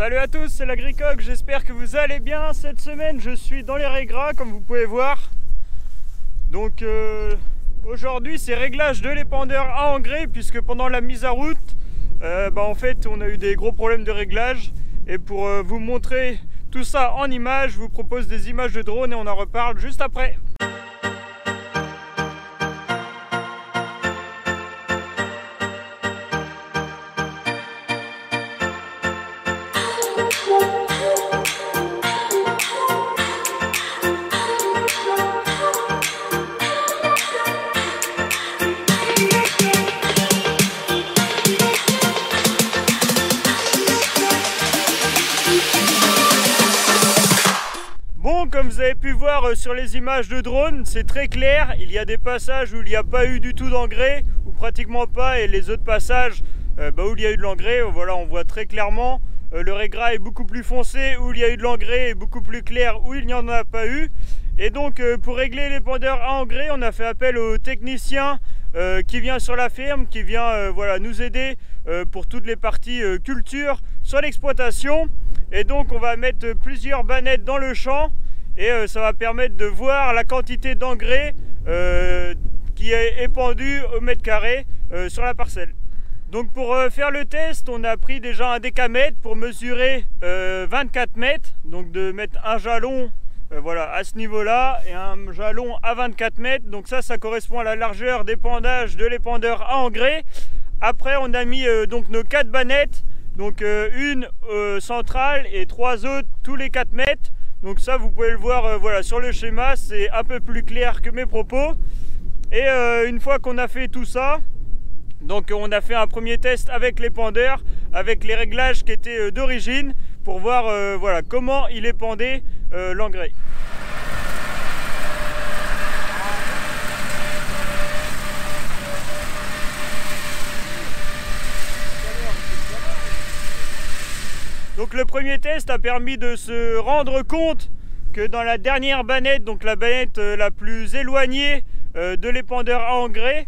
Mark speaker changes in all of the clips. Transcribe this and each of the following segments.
Speaker 1: Salut à tous, c'est l'Agricoq, j'espère que vous allez bien. Cette semaine je suis dans les régras comme vous pouvez voir. Donc aujourd'hui c'est réglage de l'épandeur à engrais, puisque pendant la mise à route en fait on a eu des gros problèmes de réglage. Et pour vous montrer tout ça en images, je vous propose des images de drone et on en reparle juste après. Bon, comme vous avez pu voir sur les images de drone, c'est très clair. Il y a des passages où il n'y a pas eu du tout d'engrais, ou pratiquement pas, et les autres passages où il y a eu de l'engrais, voilà, on voit très clairement. Le régras est beaucoup plus foncé où il y a eu de l'engrais, et beaucoup plus clair où il n'y en a pas eu. Et donc pour régler l'épandeur à engrais, on a fait appel au technicien qui vient sur la ferme, qui vient nous aider pour toutes les parties culture sur l'exploitation. Et donc on va mettre plusieurs bannettes dans le champ et ça va permettre de voir la quantité d'engrais qui est épandue au mètre carré sur la parcelle. Donc pour faire le test, on a pris déjà un décamètre pour mesurer 24 mètres, donc de mettre un jalon à ce niveau là et un jalon à 24 mètres. Donc ça correspond à la largeur d'épandage de l'épandeur à engrais. Après on a mis donc nos 4 bannettes. Donc une centrale et 3 autres tous les 4 mètres. Donc ça vous pouvez le voir sur le schéma, c'est un peu plus clair que mes propos. Et une fois qu'on a fait tout ça, donc on a fait un premier test avec l'épandeur, avec les réglages qui étaient d'origine, pour voir comment il épandait l'engrais. Donc le premier test a permis de se rendre compte que dans la dernière bannette, donc la bannette la plus éloignée de l'épandeur à engrais,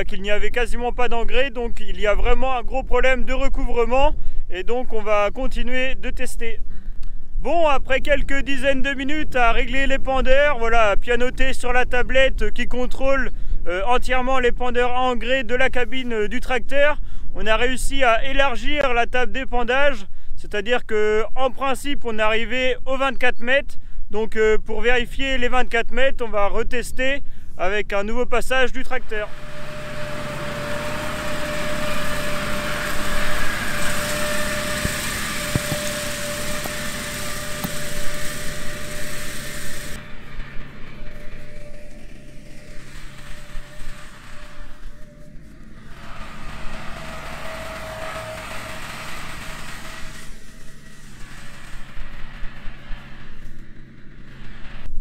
Speaker 1: qu'il n'y avait quasiment pas d'engrais. Donc il y a vraiment un gros problème de recouvrement et donc on va continuer de tester. Bon, après quelques dizaines de minutes à régler l'épandeur, à pianoter sur la tablette qui contrôle entièrement l'épandeur à engrais de la cabine du tracteur, on a réussi à élargir la table d'épandage. C'est-à-dire qu'en principe, on est arrivé aux 24 mètres. Donc pour vérifier les 24 mètres, on va retester avec un nouveau passage du tracteur.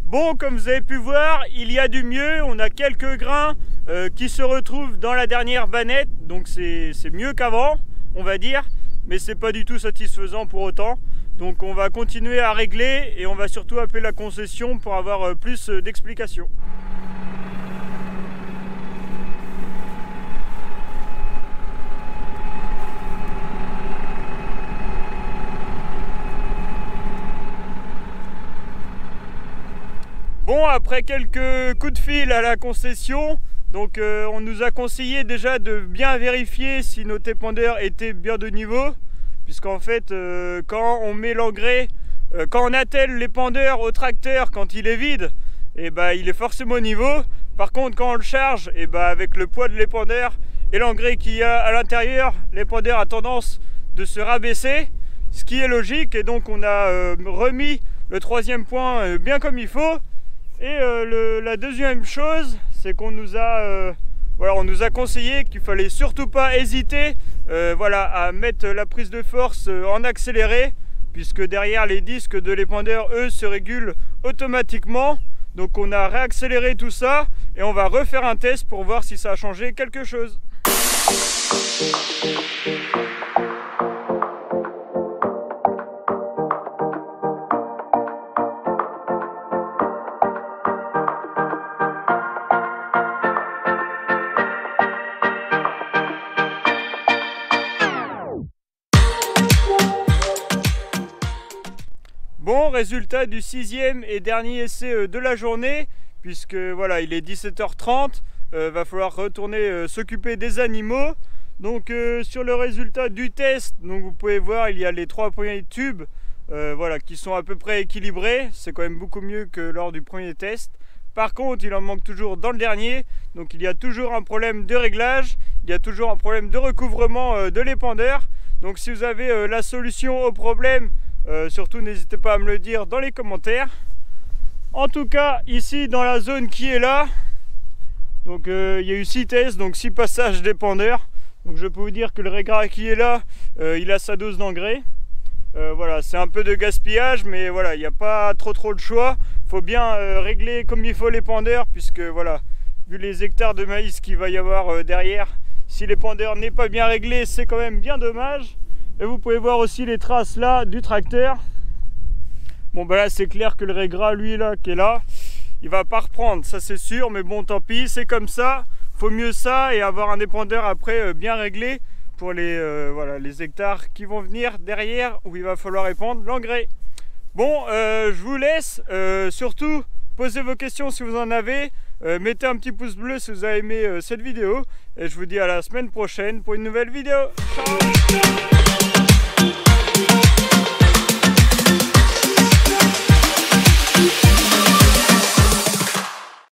Speaker 1: Bon, comme vous avez pu voir, il y a du mieux. On a quelques grains qui se retrouvent dans la dernière bannette. Donc c'est mieux qu'avant, on va dire. Mais c'est pas du tout satisfaisant pour autant. Donc on va continuer à régler et on va surtout appeler la concession pour avoir plus d'explications. Bon, après quelques coups de fil à la concession, donc on nous a conseillé déjà de bien vérifier si notre épandeur était bien de niveau, puisqu'en fait quand on met l'engrais, quand on attelle l'épandeur au tracteur quand il est vide, il est forcément au niveau. Par contre quand on le charge, avec le poids de l'épandeur et l'engrais qu'il y a à l'intérieur, l'épandeur a tendance de se rabaisser, ce qui est logique. Et donc on a remis le troisième point bien comme il faut. Et la deuxième chose, c'est qu'on nous a, on nous a conseillé qu'il fallait surtout pas hésiter à mettre la prise de force en accéléré, puisque derrière les disques de l'épandeur, eux, se régulent automatiquement. Donc on a réaccéléré tout ça et on va refaire un test pour voir si ça a changé quelque chose. Bon, résultat du 6e et dernier essai de la journée, puisque voilà, il est 17h30, va falloir retourner s'occuper des animaux. Donc sur le résultat du test, donc vous pouvez voir, il y a les 3 premiers tubes voilà, qui sont à peu près équilibrés. C'est quand même beaucoup mieux que lors du premier test. Par contre, il en manque toujours dans le dernier, donc il y a toujours un problème de réglage, il y a toujours un problème de recouvrement de l'épandeur. Donc si vous avez la solution au problème, surtout n'hésitez pas à me le dire dans les commentaires. En tout cas, ici dans la zone qui est là, donc il y a eu 6 tests, donc 6 passages d'épandeur. Donc je peux vous dire que le régras qui est là, il a sa dose d'engrais. Voilà, c'est un peu de gaspillage, mais voilà, il n'y a pas trop de choix. Il faut bien régler comme il faut l'épandeur, puisque voilà, vu les hectares de maïs qu'il va y avoir derrière, si l'épandeur n'est pas bien réglé, c'est quand même bien dommage. Et vous pouvez voir aussi les traces là du tracteur. Bon ben là c'est clair que le régras, lui là, qui est là, il va pas reprendre, ça c'est sûr, mais bon tant pis, c'est comme ça. Faut mieux ça et avoir un épandeur après bien réglé pour voilà, les hectares qui vont venir derrière où il va falloir épandre l'engrais. Bon, je vous laisse, surtout posez vos questions si vous en avez, mettez un petit pouce bleu si vous avez aimé cette vidéo et je vous dis à la semaine prochaine pour une nouvelle vidéo. Ciao.